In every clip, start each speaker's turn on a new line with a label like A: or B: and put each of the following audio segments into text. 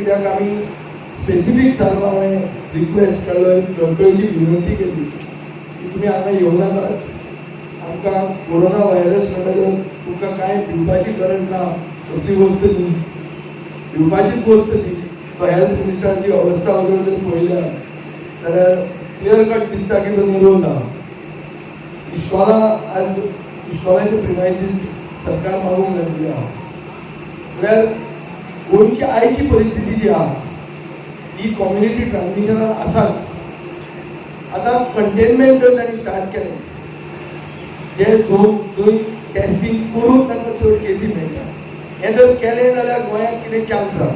A: कित्याक आमी स्पेसिफीक सांगपाक हांवें रिक्वेस्ट केलो, कळकळीची विनंती केली की तुमी हांगा येवं नाकात. आमकां कोरोना व्हायरस म्हणटकच तुमकां कांय भिवपाची गरज ना, असली वस्त न्ही, भिवपाचीच वस्त न्ही. तो हेल्थ मिनिस्टराची अवस्था वगैरे जर पळयल्या जाल्यार क्लियर कट दिसता की तो निरोध ना. इश्कोला आज इश्कोलाचे प्रिमायसीस सरकार मागूंक लागली आहा. जाल्यार गोंयची आयची परिस्थिती जी आहा ही कम्युनिटी ट्रान्समिशनान आसाच. आतां कंटेनमेंट जर तांणी स्टार्ट केलें, जे झोन थंय टेस्टिंग करून तांकां चड केसी मेळटा, हें जर केलें जाल्यार गोंयांत कितें चान्स आहा.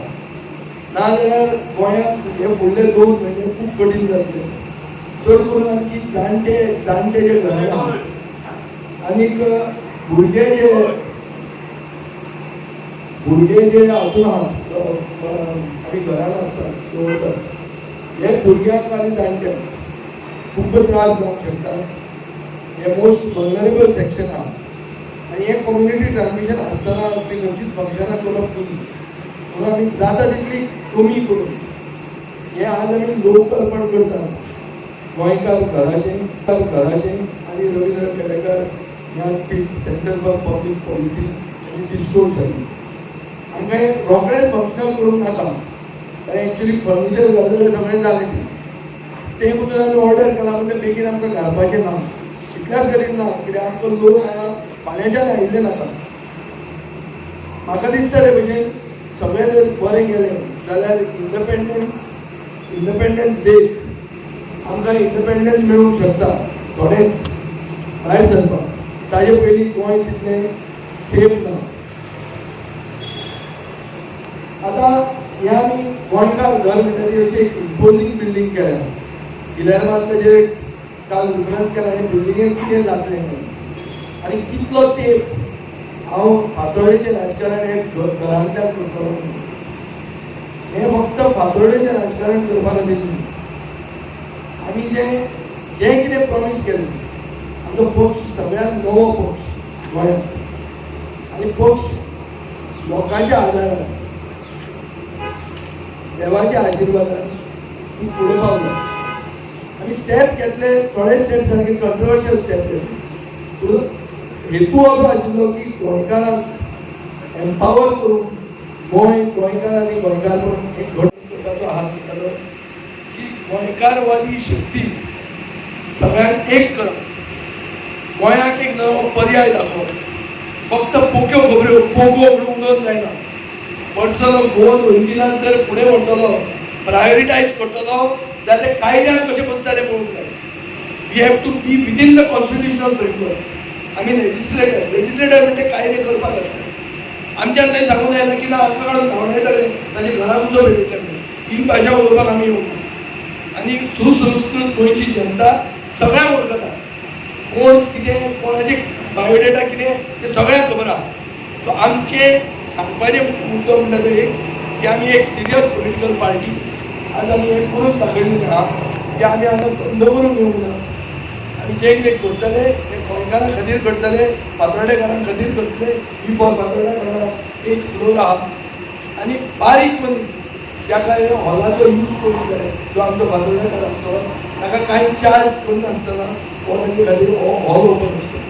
A: नाजाल्यार गोंयांत हे फुडले 2 म्हयने खूब कठीण जातले. चड करून आमची जाणटे जे घरां आहा आनीक भुरगे जे हातून आहात आमी घरान आसतात दवरतात, हे भुरग्यांक आनी जाणट्यांक खूब त्रास जावंक शकता. हे मोस्ट वल्नरेबल सेक्शन आहा आनी हे कम्युनिटी ट्रान्समिशन आसतना असली खंयचीच फंक्शनां करप न्ही. म्हणून आमी जाता तितली कमी करून हे आज आमी लोकअर्पण करता. गोंयकार घराचें आनी Ravindra Kelekar Jnanpith centre for public policy आनी डिस्ट्रोड जाली. आमकां हे रोखडेंच फंक्शनल करूंक नाका. एक्चुली फर्निचर घालून सगळें जालें ते बद्दल आमी ऑर्डर केला म्हणजे बेगीन आमकां घालपाचें ना. इतल्याच करीन ना कित्याक आमकां लोक हांगा फाल्यांच्यान आयिल्ले नाका. म्हाका दिसता ते भशेन सगळें जर बरें गेलें जाल्यार इंडिपेंडन्स डे आमकां इंडिपेंडन्स मेळूंक शकता. थोडेच भायर सरपाक ताजे पयलीं गोंय तितलें सेफ ना. आतां हे आमी गोंयकार घर म्हणटा अशें एक इम्पोजींग बिल्डींग केल्या. इलेर्मांत ताजेर काल रिफरन्स केला हे बिल्डिंगेक कितें जातलें म्हणून आनी कितलो तेंप हांव फातोर्डेचें राजकारण हे घरांतल्यान करतलो. हें फक्त फातोर्डेचें राजकारण करपा खातीर न्ही. आमी जें कितें प्रॉमीस केलें, आमचो पक्ष सगळ्यांत नवो पक्ष गोंयांत आनी पक्ष लोकांच्या आदारान देवाच्या आशिर्वादान ती फुडें पावला. आनी स्टेप घेतले, थोडे स्टेप सारके कंट्रोवर्शियल स्टेप घेतले. पूण हेतू असो आशिल्लो की गोंयकारांक एम्पावर करून गोंयकार आनी गोंयकारपण एक घट करपाचो हात दितालो की गोंयकारवादी शक्ती सगळ्यांक एक करप, गोंयाक एक नवो पर्याय दाखोवप. फक्त पोग्यो खबऱ्यो म्हणून उलोवंक जायना. पडटलो गोवन ओरिजिनाल जर फुडें व्हरतलो, प्रायोरिटायज करतलो जाल्यार ते कायद्यान कशें बसता तें पळोवंक जाय. We have to be within the constitutional framework. आमी लेजिस्लेटर म्हणजे कायदे करपाक आसता. आमच्यान थंय सांगूंक जायना की ना आमकां काडून धांवडायताले ताचे घराक उजो भेटयतले म्हणून. 3 भाशा उलोवपाक आमी येवंक आनी सुसंस्कृत गोंयची जनता सगळ्यांक वळखता. कोण कितें कोणाचे बायोडेटा कितें तें सगळ्यांक खबर आहा. सो आमचें सांगपाचें मुद्दो म्हणटा तो एक की आमी एक सिरियस पॉलिटिकल पार्टी. आज आमी हें करून दाखयलेलें आहा की आमी हांगा बंद करून येवंक ना. आमी जें कितें करतले तें गोंयकारां खातीर करतले, फातोर्डेकारां खातीर करतले. ही फातोर्डेकारां एक फ्लोर आहा आनी बारीक मनीस जाका हे हॉलाचो यूज करूंक जाय, जो आमचो फातोर्डेकार आसतलो ताका कांय चार्ज करनासतना हो ताचे खातीर हॉल ओपन